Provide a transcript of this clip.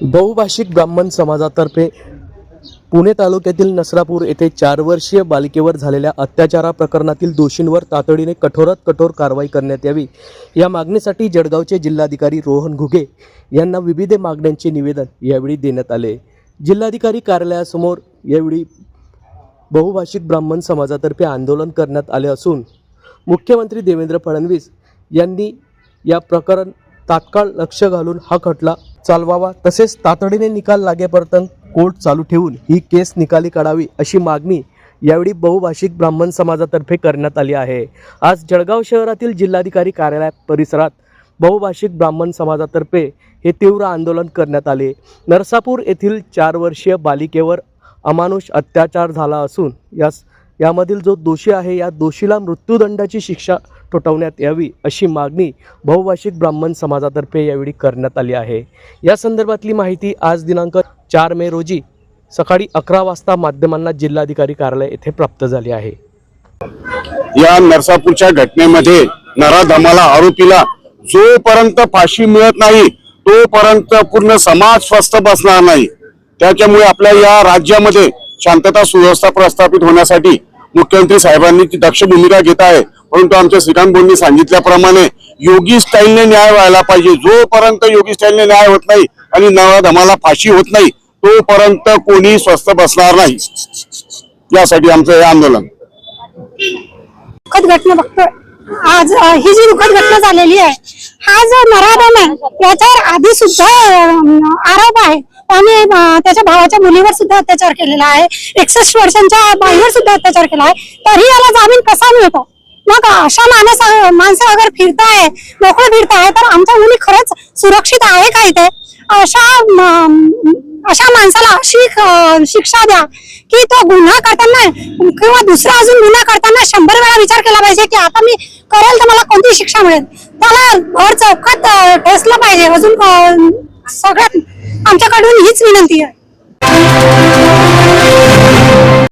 बहुभाषिक ब्राह्मण समाजातर्फे पुणे तालुक्यातील नसरापूर येथे 4 वर्षीय बालिकेवर झालेल्या अत्याचारा प्रकरणातील दोषींवर तातडीने कठोरात कठोर कारवाई करण्यात यावी या मागणीसाठी जळगावचे जिल्हाधिकारी रोहन घुगे यांना विविध मागण्यांचे निवेदन यावेळी देण्यात आले। जिल्हाधिकारी कार्यालयासमोर यावेळी बहुभाषिक ब्राह्मण समाजातर्फे आंदोलन करण्यात आले असून मुख्यमंत्री देवेंद्र फडणवीस यांनी या प्रकरण तात्काळ लक्ष घालून हा खटला चालवावा, तसेच तातडीने निकाल लागेपर्यंत कोर्ट चालू ठेवून ही केस निकाली काढावी अशी मागणी यावेळी बहुभाषिक ब्राह्मण समाजातर्फे करण्यात आली आहे। आज जळगाव शहरातील जिल्हाधिकारी कार्यालय परिसरात बहुभाषिक ब्राह्मण समाजातर्फे हे तीव्र आंदोलन करण्यात आले। नरसापूर येथील 4 वर्षीय बालिकेवर अमानुष अत्याचार झाला असून यामधील जो दोषी आहे या दोषीला मृत्यूदंडाची शिक्षा ठोठावण्यात यावी अशी मागणी बहुभाषिक ब्राह्मण समाजातर्फे यावेळी करण्यात आली आहे। या संदर्भातली माहिती आज दिनांक 4 मे रोजी सकाळी 11 वाजता माध्यमांना जिल्हाधिकारी कार्यालय येथे प्राप्त झाली आहे। या नरसापूरच्या घटनेमध्ये नराधमाला आरोपीला जोपर्यंत फाशी मिळत नाही तोपर्यंत पूर्ण समाज स्वस्थ बसणार नाही। त्याच्यामुळे आपल्या या राज्यामध्ये शांतता सुव्यवस्था प्रस्थापित होण्यासाठी मुख्यमंत्री साहेबांनी ती दक्ष भूमिका घेत आहे। परंतु आमच्या श्रीकांत भाऊंनी सांगितल्याप्रमाणे योगी स्टाईलने न्याय व्हायला पाहिजे। जोपर्यंत योगी स्टाईलने न्याय होत नाही आणि नराधमाला फाशी होत नाही तोपर्यंत कोणी स्वस्थ बसणार नाही। यासाठी आमचं हे आंदोलन। दुःखद घटना बघतोय आज, ही जी दुःखद घटना झालेली आहे, हा जो नराधम आहे याच्यावर आधी सुद्धा आरोप आहे आणि त्याच्या भावाच्या मुलीवर सुद्धा अत्याचार केलेला आहे, 61 वर्षांच्या बाईवर सुद्धा अत्याचार केला आहे, तरी याला जामीन कसा मिळतो? मग अशा माणसं अगर फिरताय, मोकळे फिरताय, तर आमच्या मुली खरंच सुरक्षित आहे का इथे? अशा माणसाला अशी शिक्षा द्या की तो गुन्हा करताना किंवा दुसरा अजून गुन्हा करताना 100 वेळा विचार केला पाहिजे की आता मी करेल तर मला कोणती शिक्षा मिळेल। त्याला भर चौकात ठेसलं पाहिजे। अजून सगळ्यात आमच्याकडून हीच विनंती आहे।